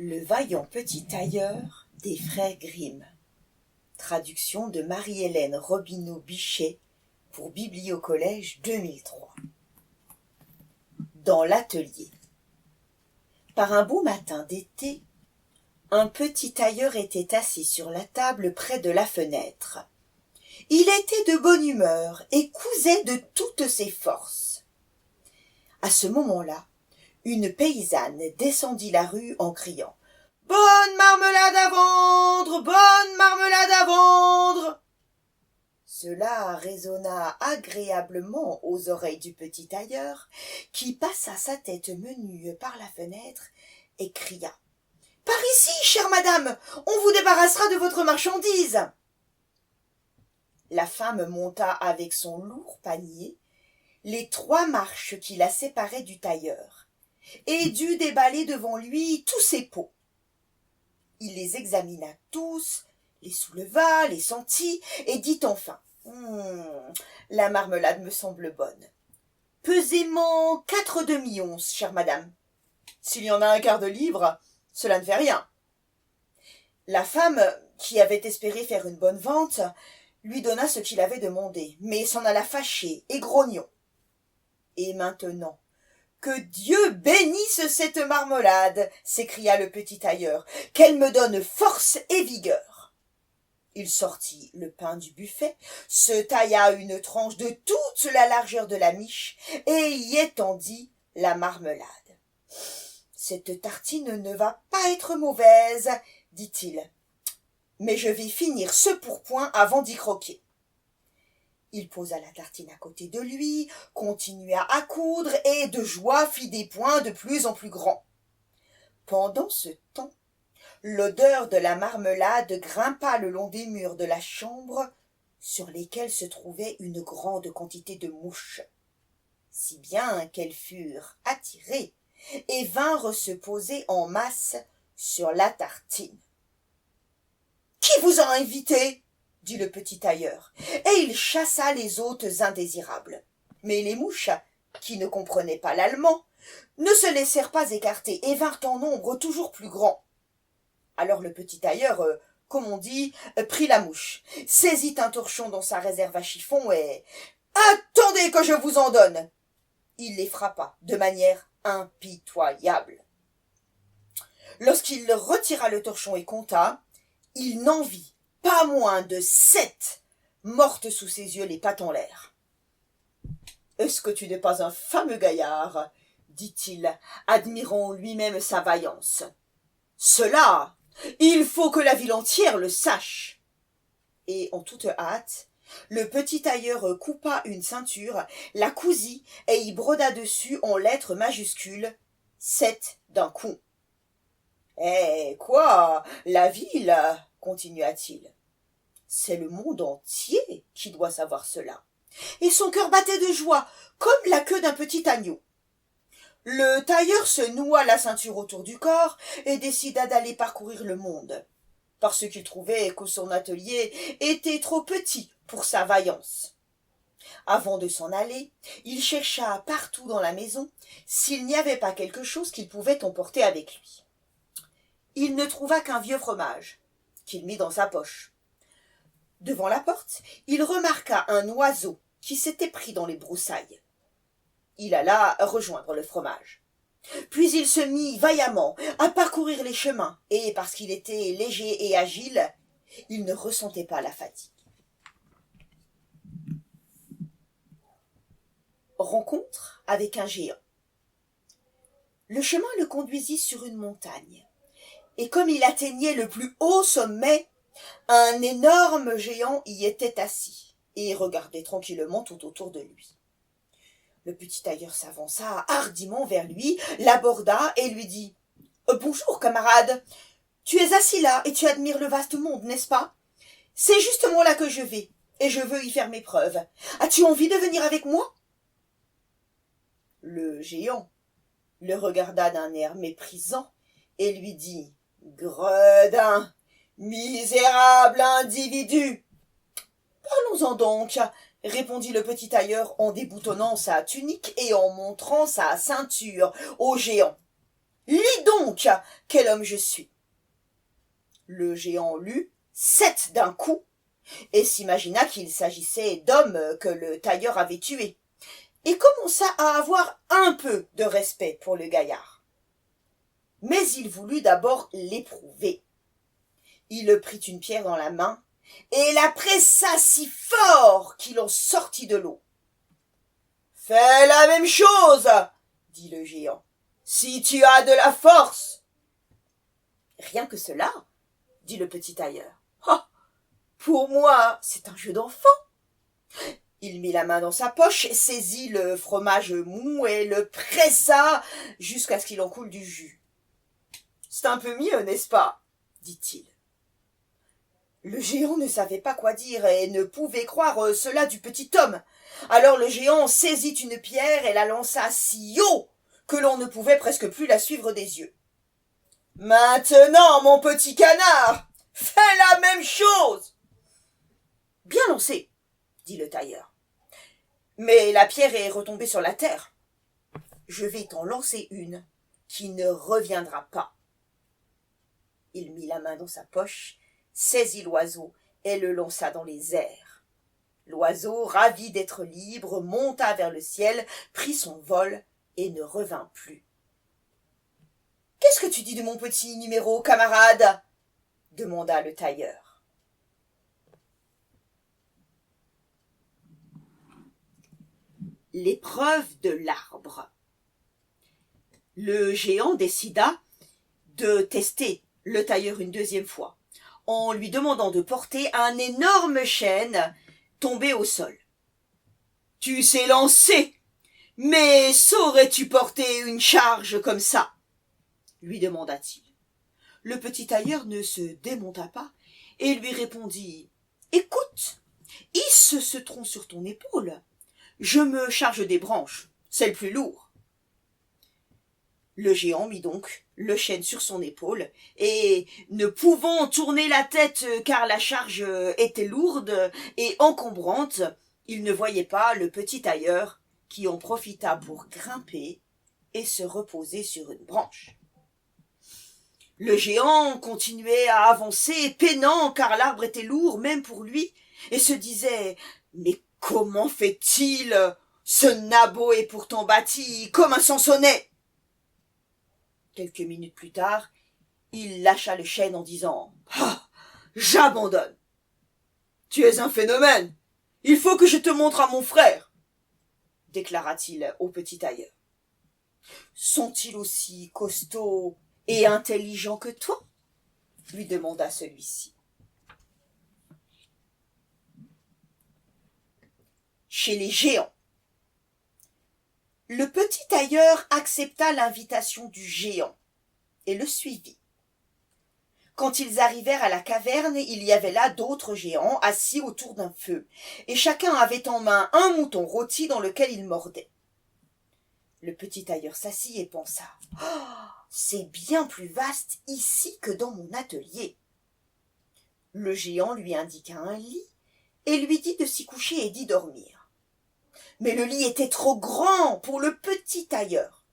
Le vaillant petit tailleur des frères Grimm. Traduction de Marie-Hélène Robineau-Bichet pour Bibliocollège 2003. Dans l'atelier. Par un beau matin d'été, un petit tailleur était assis sur la table près de la fenêtre. Il était de bonne humeur et cousait de toutes ses forces. À ce moment-là, une paysanne descendit la rue en criant « Bonne marmelade à vendre! Bonne marmelade à vendre !» Cela résonna agréablement aux oreilles du petit tailleur, qui passa sa tête menue par la fenêtre et cria « Par ici, chère madame, on vous débarrassera de votre marchandise !» La femme monta avec son lourd panier les 3 marches qui la séparaient du tailleur, et dut déballer devant lui tous ses pots. Il les examina tous, les souleva, les sentit, et dit enfin « La marmelade me semble bonne. Pesément 4 demi-onces, chère madame. S'il y en a un quart de livre, cela ne fait rien. » La femme, qui avait espéré faire une bonne vente, lui donna ce qu'il avait demandé, mais s'en alla fâchée et grognon. Et maintenant, que Dieu bénisse cette marmelade, s'écria le petit tailleur, qu'elle me donne force et vigueur. Il sortit le pain du buffet, se tailla une tranche de toute la largeur de la miche et y étendit la marmelade. Cette tartine ne va pas être mauvaise, dit-il, mais je vais finir ce pourpoint avant d'y croquer. Il posa la tartine à côté de lui, continua à coudre et de joie fit des points de plus en plus grands. Pendant ce temps, l'odeur de la marmelade grimpa le long des murs de la chambre sur lesquels se trouvait une grande quantité de mouches, si bien qu'elles furent attirées et vinrent se poser en masse sur la tartine. « Qui vous a invité ?» dit le petit tailleur, et il chassa les hôtes indésirables. Mais les mouches, qui ne comprenaient pas l'allemand, ne se laissèrent pas écarter et vinrent en nombre toujours plus grand. Alors le petit tailleur, comme on dit, prit la mouche, saisit un torchon dans sa réserve à chiffon et « Attendez que je vous en donne !» Il les frappa de manière impitoyable. Lorsqu'il retira le torchon et compta, il n'en vit pas moins de 7 mortes sous ses yeux, les pattes en l'air. « Est-ce que tu n'es pas un fameux gaillard ?» dit-il, admirant lui-même sa vaillance. « Cela, il faut que la ville entière le sache. » Et en toute hâte, le petit tailleur coupa une ceinture, la cousit et y broda dessus en lettres majuscules 7 d'un coup. « Eh quoi, la ville ?» continua-t-il. « C'est le monde entier qui doit savoir cela. » Et son cœur battait de joie, comme la queue d'un petit agneau. Le tailleur se noua la ceinture autour du corps et décida d'aller parcourir le monde, parce qu'il trouvait que son atelier était trop petit pour sa vaillance. Avant de s'en aller, il chercha partout dans la maison s'il n'y avait pas quelque chose qu'il pouvait emporter avec lui. Il ne trouva qu'un vieux fromage, qu'il mit dans sa poche. Devant la porte, il remarqua un oiseau qui s'était pris dans les broussailles. Il alla rejoindre le fromage. Puis il se mit vaillamment à parcourir les chemins, et parce qu'il était léger et agile, il ne ressentait pas la fatigue. Rencontre avec un géant. Le chemin le conduisit sur une montagne, et comme il atteignait le plus haut sommet, un énorme géant y était assis et regardait tranquillement tout autour de lui. Le petit tailleur s'avança hardiment vers lui, l'aborda et lui dit « Bonjour, camarade, tu es assis là et tu admires le vaste monde, n'est-ce pas? C'est justement là que je vais, et je veux y faire mes preuves. As-tu envie de venir avec moi ?» Le géant le regarda d'un air méprisant et lui dit « Gredin, misérable individu !»« Parlons-en donc, » répondit le petit tailleur en déboutonnant sa tunique et en montrant sa ceinture au géant. « Lis donc, quel homme je suis. Le géant lut 7 d'un coup et s'imagina qu'il s'agissait d'hommes que le tailleur avait tués, et commença à avoir un peu de respect pour le gaillard. Mais il voulut d'abord l'éprouver. Il prit une pierre dans la main et la pressa si fort qu'il en sortit de l'eau. « Fais la même chose, dit le géant, si tu as de la force. »« Rien que cela, dit le petit tailleur. Oh, pour moi, c'est un jeu d'enfant. » Il mit la main dans sa poche, saisit le fromage mou et le pressa jusqu'à ce qu'il en coule du jus. « C'est un peu mieux, n'est-ce pas ?» dit-il. Le géant ne savait pas quoi dire et ne pouvait croire cela du petit homme. Alors le géant saisit une pierre et la lança si haut que l'on ne pouvait presque plus la suivre des yeux. « Maintenant, mon petit canard, fais la même chose !»« Bien lancé, » dit le tailleur. « Mais la pierre est retombée sur la terre. Je vais t'en lancer une qui ne reviendra pas. » Il mit la main dans sa poche, saisit l'oiseau et le lança dans les airs. L'oiseau, ravi d'être libre, monta vers le ciel, prit son vol et ne revint plus. « Qu'est-ce que tu dis de mon petit numéro, camarade ?» demanda le tailleur. L'épreuve de l'arbre. Le géant décida de tester le tailleur une deuxième fois, en lui demandant de porter un énorme chêne tombé au sol. « Tu sais lancer, mais saurais-tu porter une charge comme ça ?» lui demanda-t-il. Le petit tailleur ne se démonta pas et lui répondit « Écoute, hisse ce tronc sur ton épaule. Je me charge des branches, c'est le plus lourd. » Le géant mit donc le chêne sur son épaule et, ne pouvant tourner la tête car la charge était lourde et encombrante, il ne voyait pas le petit tailleur qui en profita pour grimper et se reposer sur une branche. Le géant continuait à avancer, peinant car l'arbre était lourd même pour lui, et se disait « Mais comment fait-il ? Ce nabot est pourtant bâti comme un sansonnet !» Quelques minutes plus tard, il lâcha le chêne en disant « Ah, j'abandonne !»« Tu es un phénomène. Il faut que je te montre à mon frère !» déclara-t-il au petit tailleur. « Sont-ils aussi costauds et intelligents que toi ?» lui demanda celui-ci. Chez les géants. Le petit tailleur accepta l'invitation du géant et le suivit. Quand ils arrivèrent à la caverne, il y avait là d'autres géants assis autour d'un feu, et chacun avait en main un mouton rôti dans lequel il mordait. Le petit tailleur s'assit et pensa « Oh, c'est bien plus vaste ici que dans mon atelier. » Le géant lui indiqua un lit et lui dit de s'y coucher et d'y dormir. Mais le lit était trop grand pour le petit tailleur.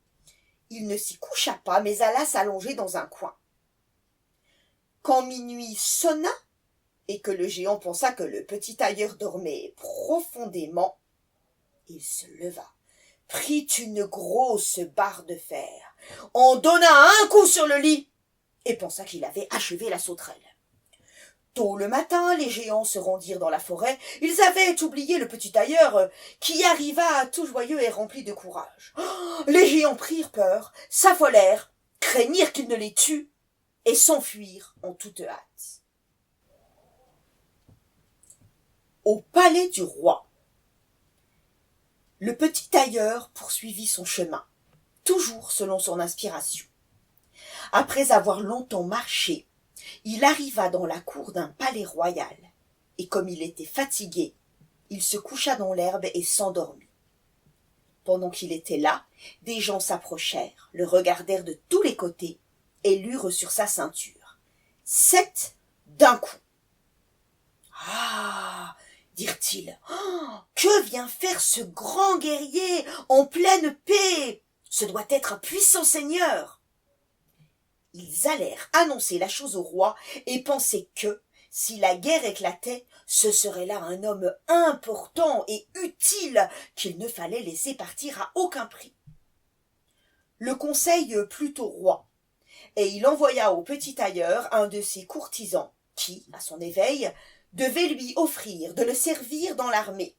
Il ne s'y coucha pas, mais alla s'allonger dans un coin. Quand minuit sonna, et que le géant pensa que le petit tailleur dormait profondément, il se leva, prit une grosse barre de fer, en donna un coup sur le lit, et pensa qu'il avait achevé la sauterelle. Tôt le matin, les géants se rendirent dans la forêt. Ils avaient oublié le petit tailleur qui arriva tout joyeux et rempli de courage. Oh, les géants prirent peur, s'affolèrent, craignirent qu'il ne les tue et s'enfuirent en toute hâte. Au palais du roi. Le petit tailleur poursuivit son chemin, toujours selon son inspiration. Après avoir longtemps marché, il arriva dans la cour d'un palais royal, et comme il était fatigué, il se coucha dans l'herbe et s'endormit. Pendant qu'il était là, des gens s'approchèrent, le regardèrent de tous les côtés et lurent sur sa ceinture 7 d'un coup. « Ah !» dirent-ils, oh, « que vient faire ce grand guerrier en pleine paix ? Ce doit être un puissant seigneur. » Ils allèrent annoncer la chose au roi et pensaient que, si la guerre éclatait, ce serait là un homme important et utile qu'il ne fallait laisser partir à aucun prix. Le conseil plut au roi, et il envoya au petit tailleur un de ses courtisans qui, à son éveil, devait lui offrir de le servir dans l'armée.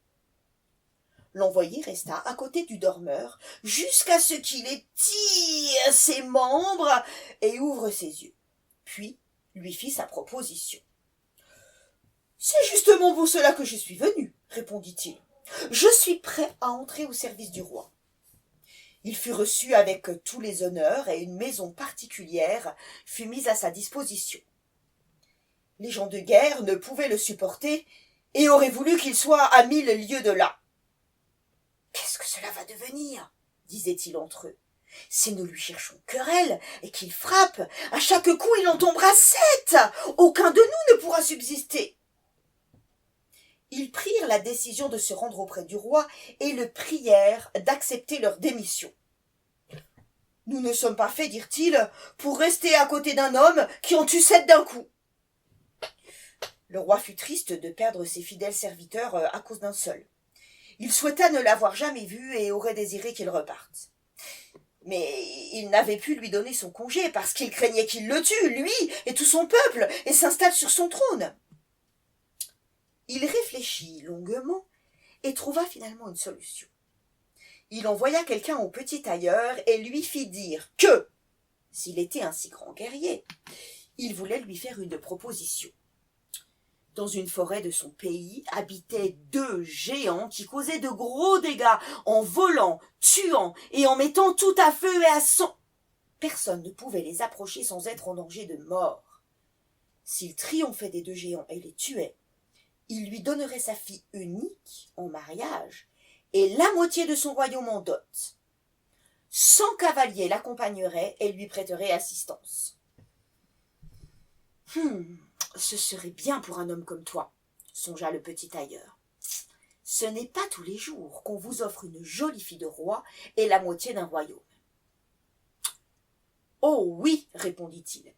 L'envoyé resta à côté du dormeur jusqu'à ce qu'il étire ses membres et ouvre ses yeux. Puis lui fit sa proposition. « C'est justement pour cela que je suis venu, répondit-il. Je suis prêt à entrer au service du roi. Il fut reçu avec tous les honneurs et une maison particulière fut mise à sa disposition. Les gens de guerre ne pouvaient le supporter et auraient voulu qu'il soit à 1000 lieues de là. « Qu'est-ce que cela va devenir ?» disaient-ils entre eux. « Si nous lui cherchons querelle et qu'il frappe, à chaque coup il en tombera 7. Aucun de nous ne pourra subsister. » Ils prirent la décision de se rendre auprès du roi et le prièrent d'accepter leur démission. « Nous ne sommes pas faits, dirent-ils, pour rester à côté d'un homme qui en tue 7 d'un coup. » Le roi fut triste de perdre ses fidèles serviteurs à cause d'un seul. Il souhaita ne l'avoir jamais vu et aurait désiré qu'il reparte. Mais il n'avait pu lui donner son congé parce qu'il craignait qu'il le tue, lui et tout son peuple, et s'installe sur son trône. Il réfléchit longuement et trouva finalement une solution. Il envoya quelqu'un au petit tailleur et lui fit dire que, s'il était un si grand guerrier, il voulait lui faire une proposition. Dans une forêt de son pays habitaient 2 géants qui causaient de gros dégâts en volant, tuant et en mettant tout à feu et à sang. Personne ne pouvait les approcher sans être en danger de mort. S'il triomphait des 2 géants et les tuait, il lui donnerait sa fille unique en mariage et la moitié de son royaume en dot. 100 cavaliers l'accompagneraient et lui prêteraient assistance. Ce serait bien pour un homme comme toi, songea le petit tailleur. Ce n'est pas tous les jours qu'on vous offre une jolie fille de roi et la moitié d'un royaume. Oh oui, répondit-il,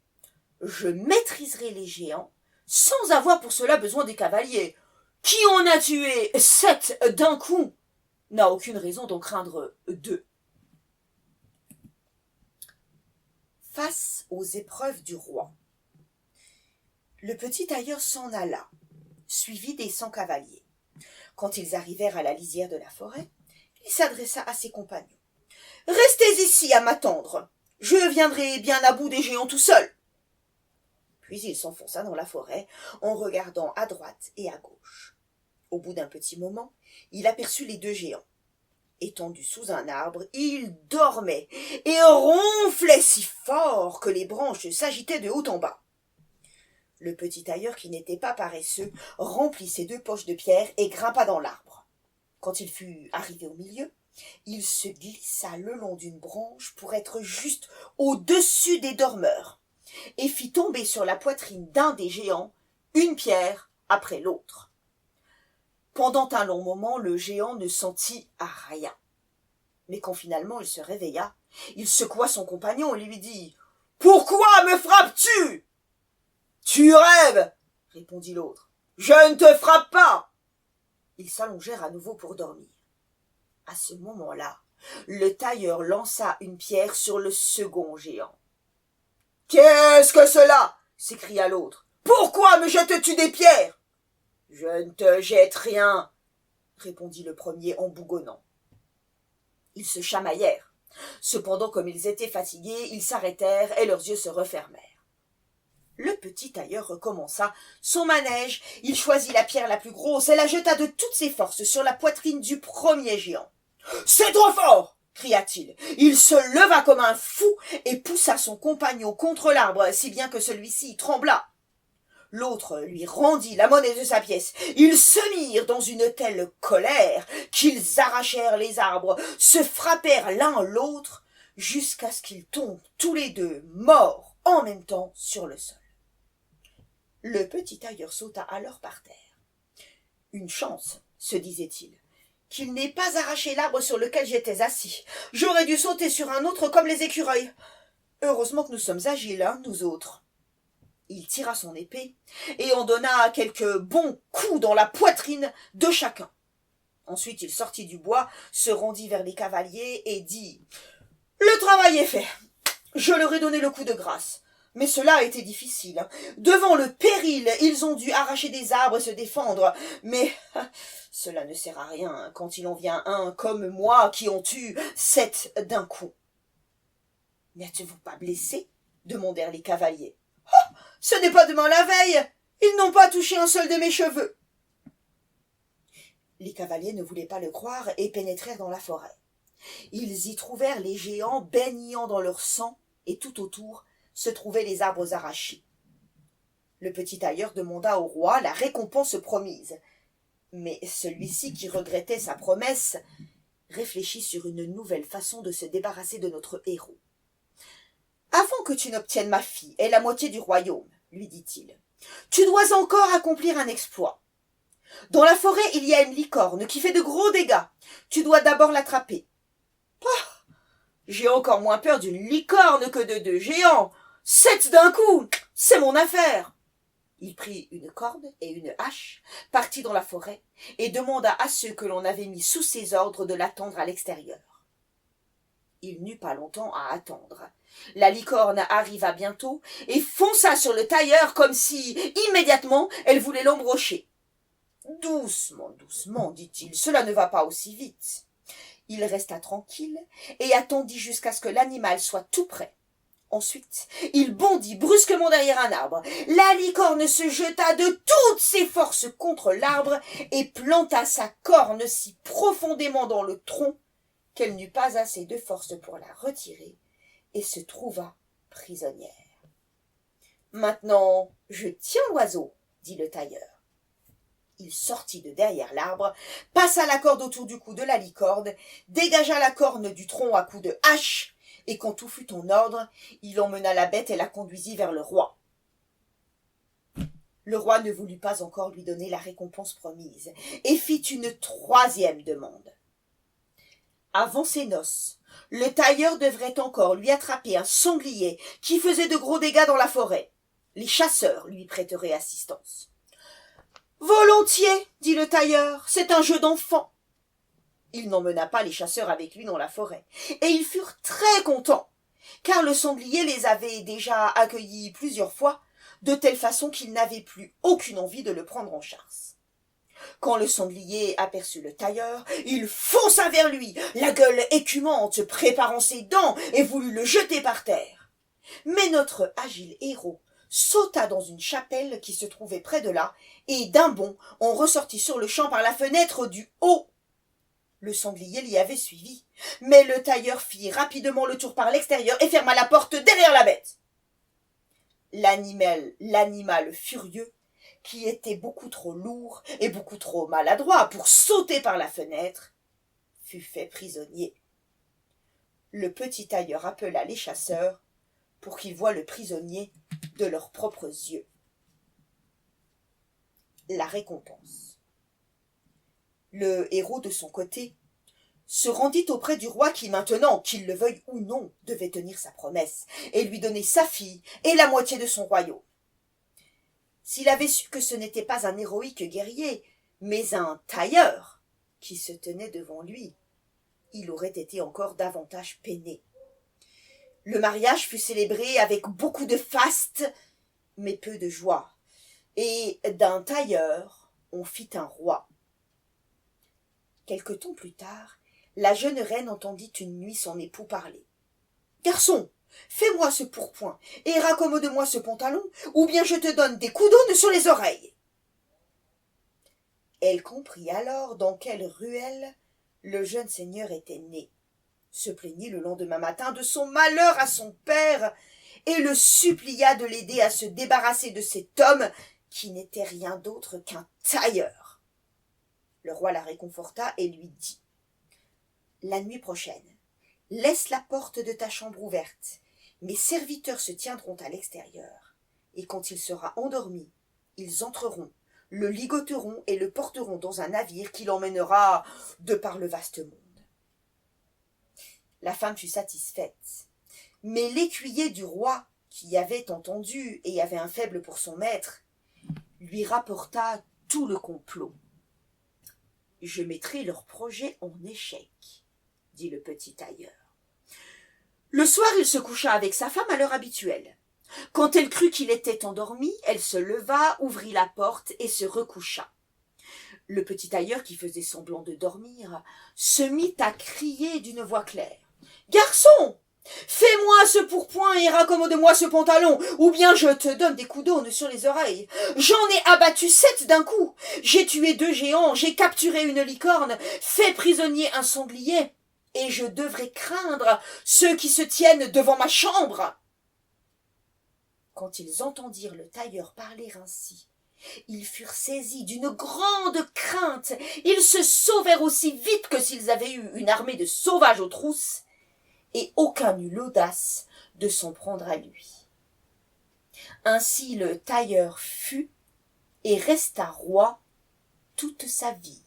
je maîtriserai les géants sans avoir pour cela besoin des cavaliers. Qui en a tué 7 d'un coup n'a aucune raison d'en craindre 2. Face aux épreuves du roi. Le petit tailleur s'en alla, suivi des 100 cavaliers. Quand ils arrivèrent à la lisière de la forêt, il s'adressa à ses compagnons. « Restez ici à m'attendre, je viendrai bien à bout des géants tout seul. » Puis il s'enfonça dans la forêt en regardant à droite et à gauche. Au bout d'un petit moment, il aperçut les 2 géants. Étendus sous un arbre, ils dormaient et ronflaient si fort que les branches s'agitaient de haut en bas. Le petit tailleur, qui n'était pas paresseux, remplit ses 2 poches de pierre et grimpa dans l'arbre. Quand il fut arrivé au milieu, il se glissa le long d'une branche pour être juste au-dessus des dormeurs et fit tomber sur la poitrine d'un des géants une pierre après l'autre. Pendant un long moment, le géant ne sentit rien. Mais quand finalement il se réveilla, il secoua son compagnon et lui dit « Pourquoi me frappes-tu » ? « Tu rêves, répondit l'autre. Je ne te frappe pas. Ils s'allongèrent à nouveau pour dormir. À ce moment-là, le tailleur lança une pierre sur le second géant. « Qu'est-ce que cela » s'écria l'autre. « Pourquoi me jettes-tu des pierres ?»« Je ne te jette rien, répondit le premier en bougonnant. Ils se chamaillèrent. Cependant, comme ils étaient fatigués, ils s'arrêtèrent et leurs yeux se refermèrent. Le petit tailleur recommença son manège. Il choisit la pierre la plus grosse et la jeta de toutes ses forces sur la poitrine du premier géant. « C'est trop fort !» cria-t-il. Il se leva comme un fou et poussa son compagnon contre l'arbre, si bien que celui-ci trembla. L'autre lui rendit la monnaie de sa pièce. Ils se mirent dans une telle colère qu'ils arrachèrent les arbres, se frappèrent l'un l'autre, jusqu'à ce qu'ils tombent tous les 2 morts en même temps sur le sol. Le petit tailleur sauta alors par terre. « Une chance, se disait-il, qu'il n'ait pas arraché l'arbre sur lequel j'étais assis. J'aurais dû sauter sur un autre comme les écureuils. Heureusement que nous sommes agiles, hein, nous autres. Il tira son épée et en donna quelques bons coups dans la poitrine de chacun. Ensuite il sortit du bois, se rendit vers les cavaliers et dit « Le travail est fait. Je leur ai donné le coup de grâce. Mais cela a été difficile. Devant le péril, ils ont dû arracher des arbres et se défendre. Mais cela ne sert à rien quand il en vient un comme moi qui en tue 7 d'un coup. »« N'êtes-vous pas blessé ?» demandèrent les cavaliers. « Oh, ce n'est pas demain la veille. Ils n'ont pas touché un seul de mes cheveux. » Les cavaliers ne voulaient pas le croire et pénétrèrent dans la forêt. Ils y trouvèrent les géants baignant dans leur sang et tout autour se trouvaient les arbres arrachés. Le petit tailleur demanda au roi la récompense promise. Mais celui-ci, qui regrettait sa promesse, réfléchit sur une nouvelle façon de se débarrasser de notre héros. « Avant que tu n'obtiennes ma fille et la moitié du royaume, lui dit-il, tu dois encore accomplir un exploit. Dans la forêt, il y a une licorne qui fait de gros dégâts. Tu dois d'abord l'attraper. »« Oh, j'ai encore moins peur d'une licorne que de 2 géants. 7 d'un coup, c'est mon affaire. » Il prit une corde et une hache, partit dans la forêt et demanda à ceux que l'on avait mis sous ses ordres de l'attendre à l'extérieur. Il n'eut pas longtemps à attendre. La licorne arriva bientôt et fonça sur le tailleur comme si, immédiatement, elle voulait l'embrocher. « Doucement, doucement, dit-il, cela ne va pas aussi vite. » Il resta tranquille et attendit jusqu'à ce que l'animal soit tout près. Ensuite, il bondit brusquement derrière un arbre. La licorne se jeta de toutes ses forces contre l'arbre et planta sa corne si profondément dans le tronc qu'elle n'eut pas assez de force pour la retirer et se trouva prisonnière. « Maintenant, je tiens l'oiseau, dit le tailleur. Il sortit de derrière l'arbre, passa la corde autour du cou de la licorne, dégagea la corne du tronc à coups de hache, et quand tout fut en ordre, il emmena la bête et la conduisit vers le roi. Le roi ne voulut pas encore lui donner la récompense promise, et fit une 3e demande. Avant ses noces, le tailleur devrait encore lui attraper un sanglier qui faisait de gros dégâts dans la forêt. Les chasseurs lui prêteraient assistance. « Volontiers, dit le tailleur, c'est un jeu d'enfant. » Il n'emmena pas les chasseurs avec lui dans la forêt, et ils furent très contents, car le sanglier les avait déjà accueillis plusieurs fois, de telle façon qu'ils n'avaient plus aucune envie de le prendre en chasse. Quand le sanglier aperçut le tailleur, il fonça vers lui, la gueule écumante, préparant ses dents, et voulut le jeter par terre. Mais notre agile héros sauta dans une chapelle qui se trouvait près de là, et d'un bond, on ressortit sur le champ par la fenêtre du haut. Le sanglier l'y avait suivi, mais le tailleur fit rapidement le tour par l'extérieur et ferma la porte derrière la bête. L'animal furieux, qui était beaucoup trop lourd et beaucoup trop maladroit pour sauter par la fenêtre, fut fait prisonnier. Le petit tailleur appela les chasseurs pour qu'ils voient le prisonnier de leurs propres yeux. La récompense. Le héros, de son côté, se rendit auprès du roi qui, maintenant, qu'il le veuille ou non, devait tenir sa promesse et lui donner sa fille et la moitié de son royaume. S'il avait su que ce n'était pas un héroïque guerrier, mais un tailleur qui se tenait devant lui, il aurait été encore davantage peiné. Le mariage fut célébré avec beaucoup de faste, mais peu de joie, et d'un tailleur on fit un roi. Quelque temps plus tard, la jeune reine entendit une nuit son époux parler. « Garçon, fais-moi ce pourpoint et raccommode-moi ce pantalon, ou bien je te donne des coups d'aune sur les oreilles. » Elle comprit alors dans quelle ruelle le jeune seigneur était né, se plaignit le lendemain matin de son malheur à son père et le supplia de l'aider à se débarrasser de cet homme qui n'était rien d'autre qu'un tailleur. Le roi la réconforta et lui dit « La nuit prochaine, laisse la porte de ta chambre ouverte. Mes serviteurs se tiendront à l'extérieur, et quand il sera endormi, ils entreront, le ligoteront et le porteront dans un navire qui l'emmènera de par le vaste monde. » La femme fut satisfaite, Mais l'écuyer du roi, qui avait entendu et avait un faible pour son maître, lui rapporta tout le complot. « Je mettrai leur projet en échec, » dit le petit tailleur. Le soir, il se coucha avec sa femme à l'heure habituelle. Quand elle crut qu'il était endormi, elle se leva, ouvrit la porte et se recoucha. Le petit tailleur, qui faisait semblant de dormir, se mit à crier d'une voix claire. « Garçon, fais-moi ce pourpoint et raccommode-moi ce pantalon, ou bien je te donne des coups d'aune sur les oreilles. J'en ai abattu 7 d'un coup. J'ai tué 2 géants, j'ai capturé une licorne, fait prisonnier un sanglier, et je devrais craindre ceux qui se tiennent devant ma chambre. » Quand ils entendirent le tailleur parler ainsi, ils furent saisis d'une grande crainte. Ils se sauvèrent aussi vite que s'ils avaient eu une armée de sauvages aux trousses, et aucun n'eut l'audace de s'en prendre à lui. Ainsi le tailleur fut et resta roi toute sa vie.